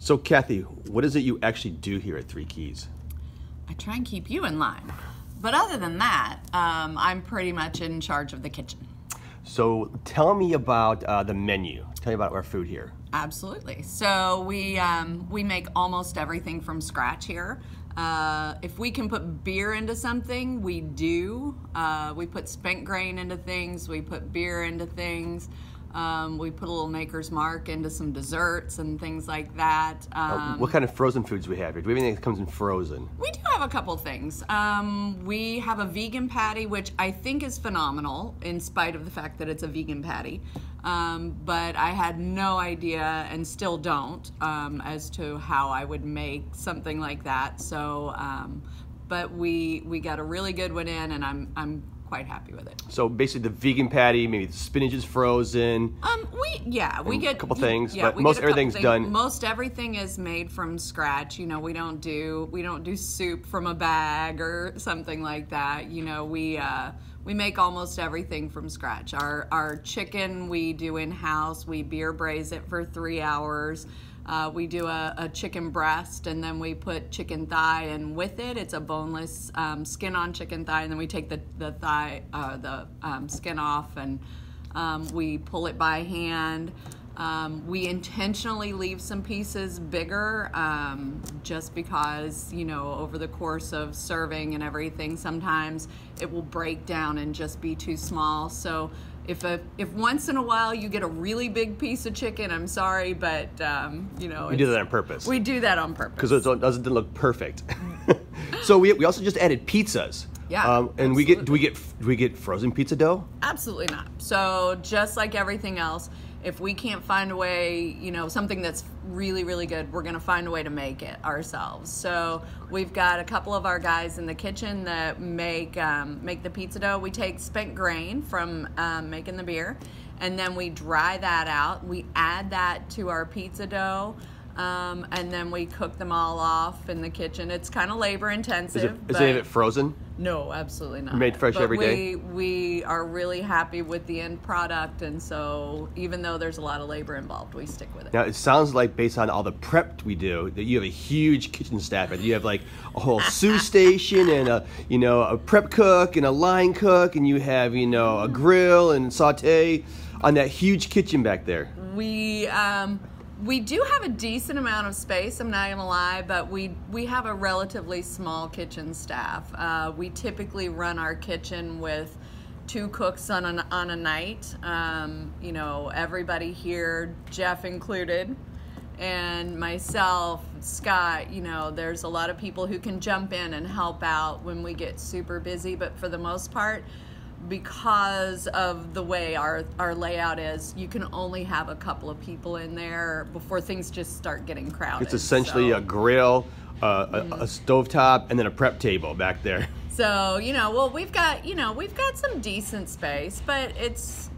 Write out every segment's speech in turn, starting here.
So Kathy, what is it you actually do here at Three Keys? I try and keep you in line. But other than that, I'm pretty much in charge of the kitchen. So tell me about the menu. Tell me about our food here. Absolutely. So we make almost everything from scratch here. If we can put beer into something, we do. We put spent grain into things. We put beer into things. We put a little Maker's Mark into some desserts and things like that. What kind of frozen foods do we have here? Do we have anything that comes in frozen? We do have a couple things. We have a vegan patty, which I think is phenomenal, in spite of the fact that it's a vegan patty. But I had no idea, and still don't, as to how I would make something like that. So, but we got a really good one in, and I'm quite happy with it. So basically the vegan patty, maybe the spinach is frozen. We get a couple things, yeah, but most everything's done. Most everything is made from scratch. You know, we don't do soup from a bag or something like that. You know, we make almost everything from scratch. Our chicken we do in-house. We beer braise it for 3 hours. We do a chicken breast, and then we put chicken thigh, and with it, it's a boneless skin-on chicken thigh, and then we take the thigh, skin off, and we pull it by hand. We intentionally leave some pieces bigger, just because, you know, over the course of serving and everything, sometimes it will break down and just be too small. So if once in a while you get a really big piece of chicken, I'm sorry, but you know, we do that on purpose. We do that on purpose because it doesn't look perfect. So we also just added pizzas. Yeah, and do we get frozen pizza dough? Absolutely not. So just like everything else, if we can't find a way, you know, something that's really, really good, we're going to find a way to make it ourselves. So we've got a couple of our guys in the kitchen that make the pizza dough. We take spent grain from making the beer, and then we dry that out. We add that to our pizza dough. And then we cook them all off in the kitchen. It's kind of labor intensive. Is any of it frozen? No, absolutely not. Made fresh every day? We are really happy with the end product, and so even though there's a lot of labor involved, we stick with it. Now, it sounds like, based on all the prep we do, that you have a huge kitchen staff. You have like a whole sous station and a prep cook and a line cook, and you have, you know, a grill and saute on that huge kitchen back there. We do have a decent amount of space, I'm not gonna lie, but we have a relatively small kitchen staff. We typically run our kitchen with 2 cooks on a night. You know, everybody here, Jeff included, and myself, Scott, you know, there's a lot of people who can jump in and help out when we get super busy, but for the most part, because of the way our layout is, you can only have a couple of people in there before things just start getting crowded. It's essentially a grill, a stovetop, and then a prep table back there. So, you know, well, we've got some decent space, but it's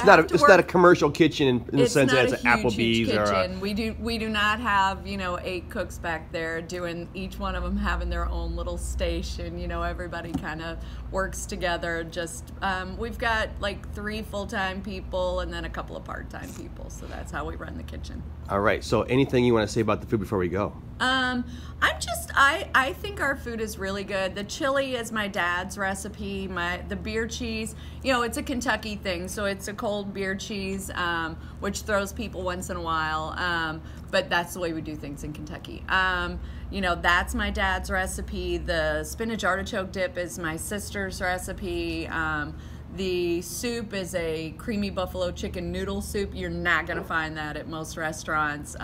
not a commercial kitchen in the sense that it's an huge Applebee's kitchen. or we do not have, you know, 8 cooks back there doing, each one of them having their own little station. You know, everybody kind of works together. Just we've got like 3 full-time people and then a couple of part-time people. So that's how we run the kitchen. All right. So anything you want to say about the food before we go? I think our food is really good. The chili is my dad's recipe. The beer cheese, you know, it's a Kentucky thing, so it's a cold beer cheese, which throws people once in a while. But that's the way we do things in Kentucky. You know, that's my dad's recipe. The spinach artichoke dip is my sister's recipe. The soup is a creamy buffalo chicken noodle soup. You're not gonna find that at most restaurants.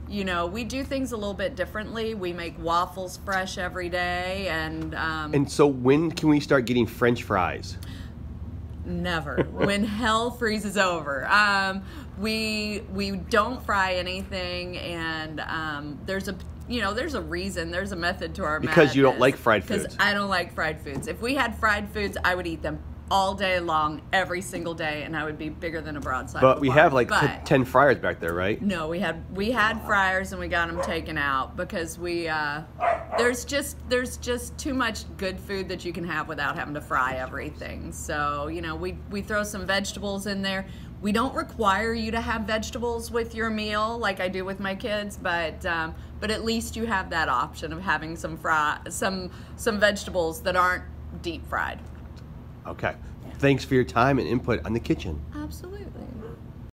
You know, we do things a little bit differently. We make waffles fresh every day, and so when can we start getting French fries? Never. When hell freezes over. We don't fry anything, and there's a reason, there's a method to our madness. Because you don't like fried foods. Because I don't like fried foods. If we had fried foods, I would eat them all day long, every single day, and I would be bigger than a broadside. But we have like 10 fryers back there, right? No, we had fryers, and we got them taken out because there's just too much good food that you can have without having to fry everything. So, you know, we throw some vegetables in there. We don't require you to have vegetables with your meal like I do with my kids, but at least you have that option of having some vegetables that aren't deep fried. Okay. Thanks for your time and input on the kitchen.